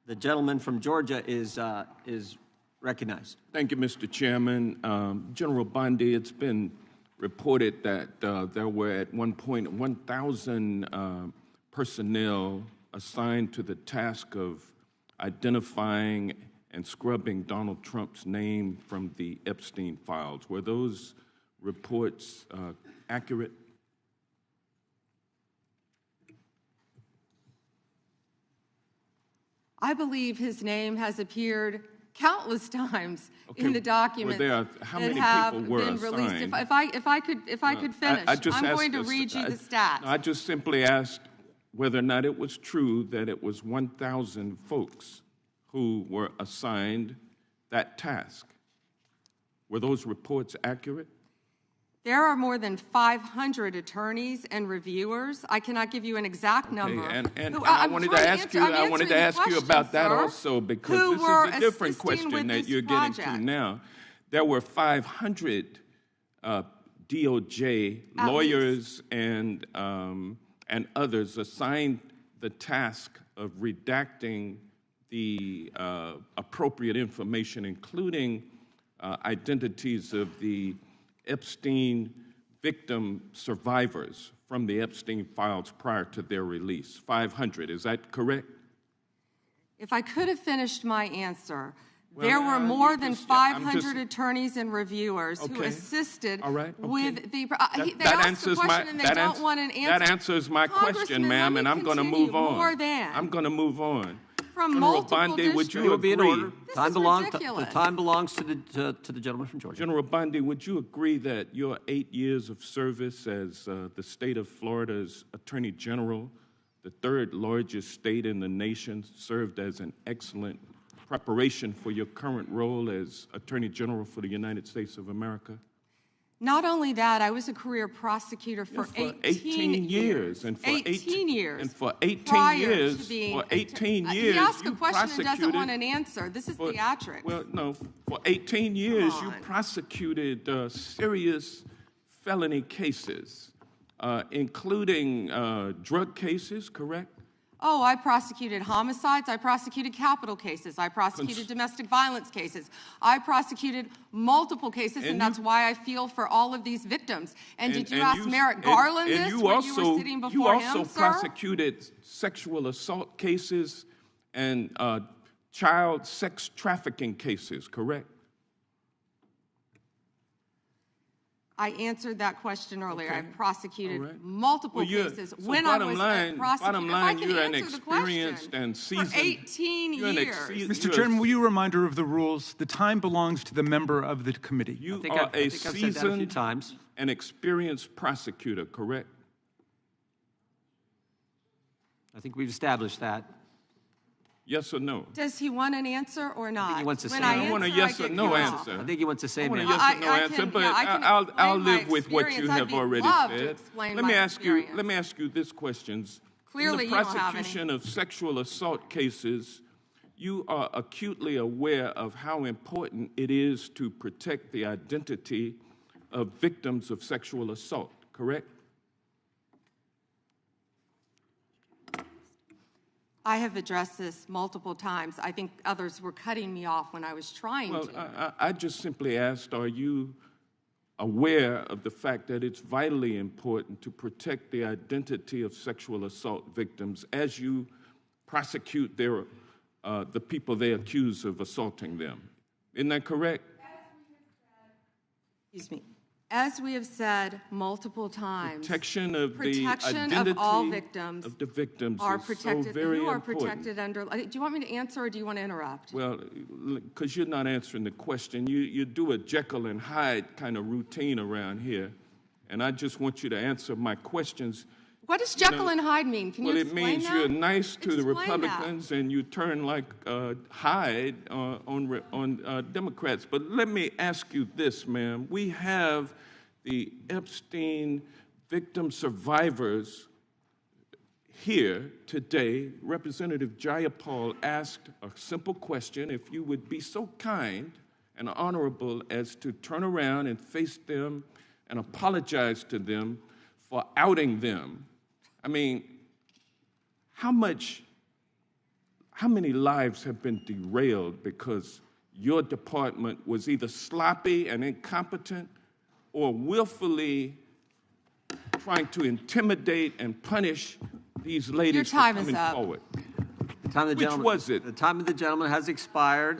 The gentleman from Georgia is recognized. Thank you, Mr. Chairman. General Bondi, it's been reported that there were at one point 1,000 personnel assigned to the task of identifying and scrubbing Donald Trump's name from the Epstein files. Were those reports accurate? I believe his name has appeared countless times in the documents how that many have people were been released. assigned? If I could finish, I'm going to read you the stats. I just simply asked whether or not it was true that it was 1,000 folks who were assigned that task. Were those reports accurate? There are more than 500 attorneys and reviewers. I cannot give you an exact number. And I wanted to ask you about that also, because this is a different question that you're getting to now. There were 500 DOJ lawyers and others assigned the task of redacting the appropriate information, including identities of the Epstein victim survivors from the Epstein files prior to their release. 500, is that correct? If I could have finished my answer, there were more than 500 attorneys and reviewers who assisted with the... They asked a question and they don't want an answer. That answers my question, ma'am, and I'm going to move on. I'm going to move on. From General multiple Bondi, would you be in agree? order. The time belongs to the gentleman from Georgia. General Bondi, would you agree that your 8 years of service as the state of Florida's Attorney General, the third largest state in the nation, served as an excellent preparation for your current role as Attorney General for the United States of America? Not only that, I was a career prosecutor for 18 years. And for 18 years. And for 18 years, he asked a question and doesn't want an answer. This is theatrics. Well, no, for 18 years, you prosecuted serious felony cases, including drug cases, correct? Oh, I prosecuted homicides. I prosecuted capital cases. I prosecuted domestic violence cases. I prosecuted multiple cases, and that's why I feel for all of these victims. And did you ask Merrick Garland this when you were sitting before him, sir? You also prosecuted sexual assault cases and child sex trafficking cases, correct? I answered that question earlier. I prosecuted multiple cases when I was a prosecutor. Bottom line, you're an experienced and seasoned. For 18 years. Mr. Chairman, will you remind her of the rules? The time belongs to the member of the committee. You are a seasoned and experienced prosecutor, correct? I think we've established that. Yes or no? Does he want an answer or not? I think he wants to say I want a yes or no answer. I think he wants to say I want a yes or no answer, but I'll live with what you have already said. Let me ask you this question. Clearly, in the prosecution of sexual assault cases, you are acutely aware of how important it is to protect the identity of victims of sexual assault, correct? I have addressed this multiple times. I think others were cutting me off when I was trying to. Well, I just simply asked, are you aware of the fact that it's vitally important to protect the identity of sexual assault victims as you prosecute the people they accuse of assaulting them? Isn't that correct? Excuse me. As we have said multiple times, protection of the identity of all victims of the victims are is protected. so very you are important. protected under. Do you want me to answer or do you want to interrupt? Well, because you're not answering the question. You do a Jekyll and Hyde kind of routine around here, and I just want you to answer my questions. What does Jekyll and Hyde mean? Can you explain that? Well, it means you're nice to the Republicans and you turn like Hyde on Democrats. But let me ask you this, ma'am. We have the Epstein victim survivors here today. Representative Jayapal asked a simple question. If you would be so kind and honorable as to turn around and face them and apologize to them for outing them. I mean, how much how many lives have been derailed because your department was either sloppy and incompetent or willfully trying to intimidate and punish these ladies for coming forward? Which was it? The time of the gentleman has expired.